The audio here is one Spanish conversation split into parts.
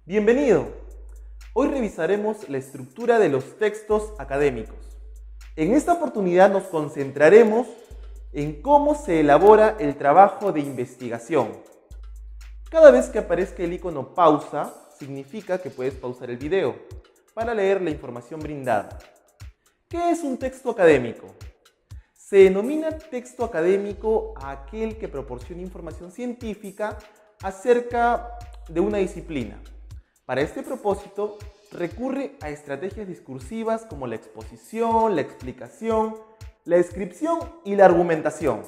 Bienvenido. Hoy revisaremos la estructura de los textos académicos. En esta oportunidad nos concentraremos en cómo se elabora el trabajo de investigación. Cada vez que aparezca el icono pausa, significa que puedes pausar el video para leer la información brindada. ¿Qué es un texto académico? Se denomina texto académico a aquel que proporciona información científica acerca de una disciplina. Para este propósito, recurre a estrategias discursivas como la exposición, la explicación, la descripción y la argumentación.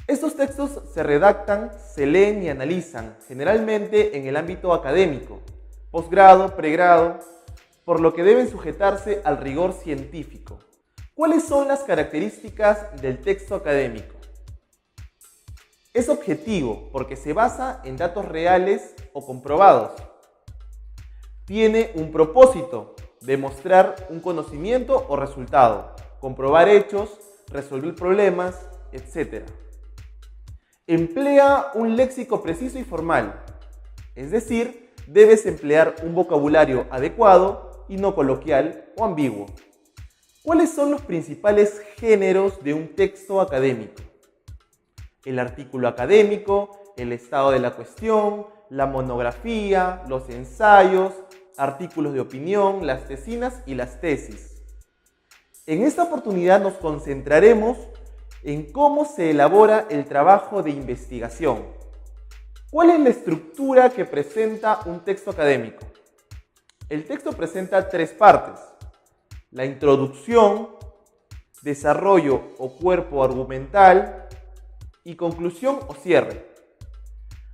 Estos textos se redactan, se leen y analizan, generalmente en el ámbito académico, posgrado, pregrado, por lo que deben sujetarse al rigor científico. ¿Cuáles son las características del texto académico? Es objetivo porque se basa en datos reales o comprobados. Tiene un propósito, demostrar un conocimiento o resultado, comprobar hechos, resolver problemas, etc. Emplea un léxico preciso y formal, es decir, debes emplear un vocabulario adecuado y no coloquial o ambiguo. ¿Cuáles son los principales géneros de un texto académico? El artículo académico, el estado de la cuestión, la monografía, los ensayos, artículos de opinión, las tesinas y las tesis. En esta oportunidad nos concentraremos en cómo se elabora el trabajo de investigación. ¿Cuál es la estructura que presenta un texto académico? El texto presenta tres partes: la introducción, desarrollo o cuerpo argumental y conclusión o cierre.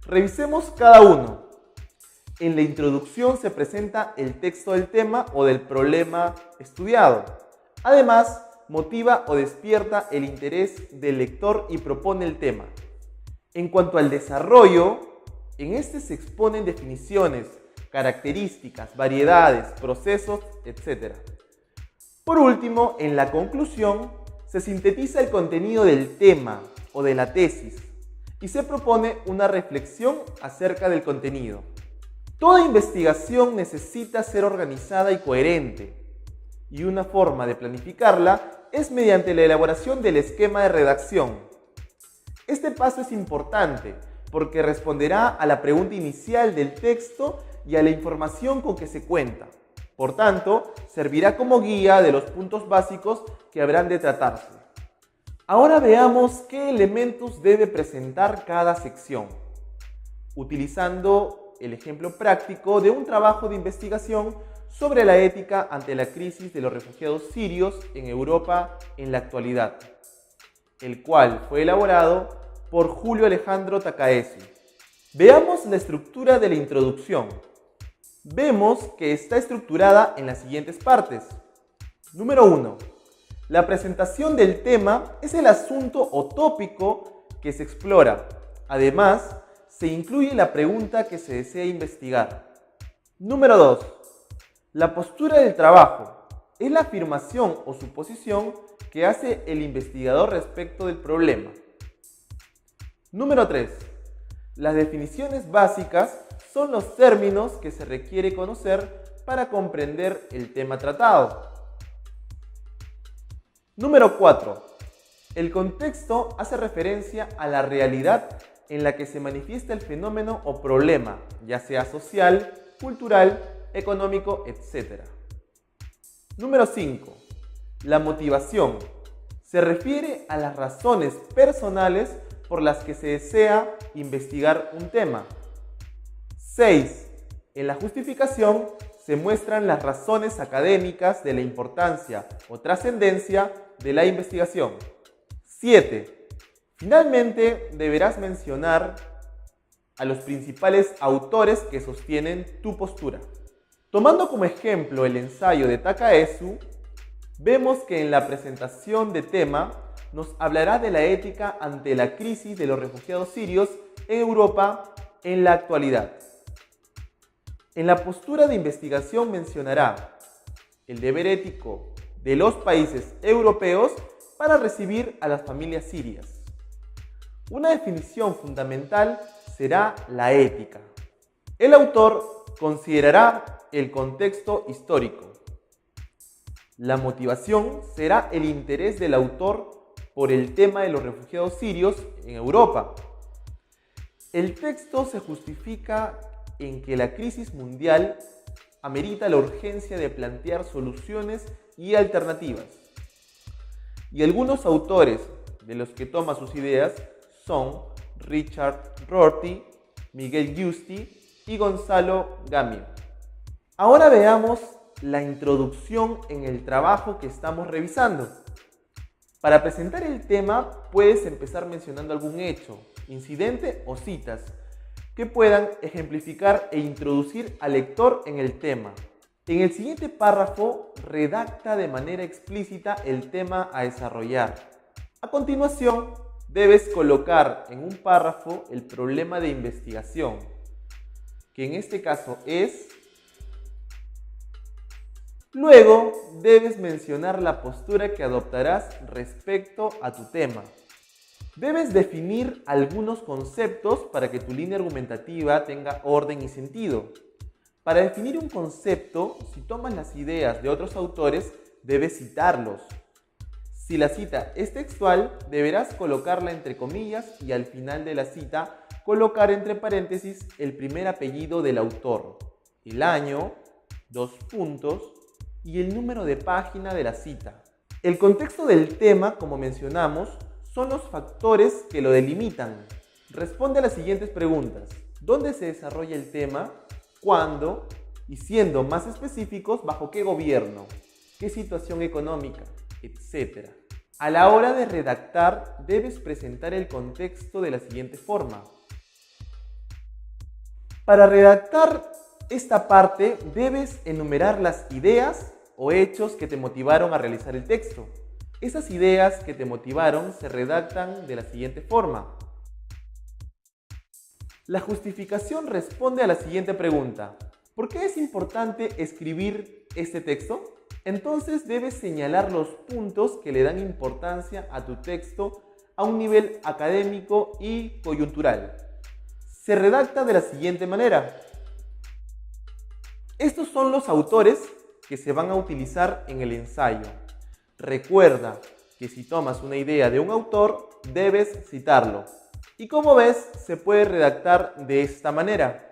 Revisemos cada uno. En la introducción se presenta el texto del tema o del problema estudiado. Además, motiva o despierta el interés del lector y propone el tema. En cuanto al desarrollo, en este se exponen definiciones, características, variedades, procesos, etc. Por último, en la conclusión, se sintetiza el contenido del tema o de la tesis y se propone una reflexión acerca del contenido. Toda investigación necesita ser organizada y coherente, y una forma de planificarla es mediante la elaboración del esquema de redacción. Este paso es importante porque responderá a la pregunta inicial del texto y a la información con que se cuenta. Por tanto, servirá como guía de los puntos básicos que habrán de tratarse. Ahora veamos qué elementos debe presentar cada sección, utilizando el ejemplo práctico de un trabajo de investigación sobre la ética ante la crisis de los refugiados sirios en Europa en la actualidad, el cual fue elaborado por Julio Alejandro Takaesu. Veamos la estructura de la introducción. Vemos que está estructurada en las siguientes partes. Número 1. La presentación del tema es el asunto o tópico que se explora. Además, se incluye la pregunta que se desea investigar. Número 2. La postura del trabajo es la afirmación o suposición que hace el investigador respecto del problema. Número 3. Las definiciones básicas son los términos que se requiere conocer para comprender el tema tratado. Número 4. El contexto hace referencia a la realidad en la que se manifiesta el fenómeno o problema, ya sea social, cultural, económico, etc. Número 5. La motivación se refiere a las razones personales por las que se desea investigar un tema. 6. En la justificación se muestran las razones académicas de la importancia o trascendencia de la investigación. 7. Finalmente, deberás mencionar a los principales autores que sostienen tu postura. Tomando como ejemplo el ensayo de Takaesu, vemos que en la presentación de tema nos hablará de la ética ante la crisis de los refugiados sirios en Europa en la actualidad. En la postura de investigación mencionará el deber ético de los países europeos para recibir a las familias sirias. Una definición fundamental será la ética. El autor considerará el contexto histórico. La motivación será el interés del autor por el tema de los refugiados sirios en Europa. El texto se justifica en que la crisis mundial amerita la urgencia de plantear soluciones y alternativas. Y algunos autores de los que toma sus ideas son Richard Rorty, Miguel Giusti y Gonzalo Gamio. Ahora veamos la introducción en el trabajo que estamos revisando. Para presentar el tema puedes empezar mencionando algún hecho, incidente o citas que puedan ejemplificar e introducir al lector en el tema. En el siguiente párrafo redacta de manera explícita el tema a desarrollar. A continuación, debes colocar en un párrafo el problema de investigación, que en este caso es. Luego, debes mencionar la postura que adoptarás respecto a tu tema. Debes definir algunos conceptos para que tu línea argumentativa tenga orden y sentido. Para definir un concepto, si tomas las ideas de otros autores, debes citarlos. Si la cita es textual, deberás colocarla entre comillas y al final de la cita colocar entre paréntesis el primer apellido del autor, el año, 2 puntos y el número de página de la cita. El contexto del tema, como mencionamos, son los factores que lo delimitan. Responde a las siguientes preguntas: ¿dónde se desarrolla el tema? ¿Cuándo? Y siendo más específicos, ¿bajo qué gobierno? ¿Qué situación económica? Etcétera. A la hora de redactar, debes presentar el contexto de la siguiente forma. Para redactar esta parte, debes enumerar las ideas o hechos que te motivaron a realizar el texto. Esas ideas que te motivaron se redactan de la siguiente forma. La justificación responde a la siguiente pregunta: ¿por qué es importante escribir este texto? Entonces debes señalar los puntos que le dan importancia a tu texto a un nivel académico y coyuntural. Se redacta de la siguiente manera. Estos son los autores que se van a utilizar en el ensayo. Recuerda que si tomas una idea de un autor, debes citarlo. Y como ves, se puede redactar de esta manera.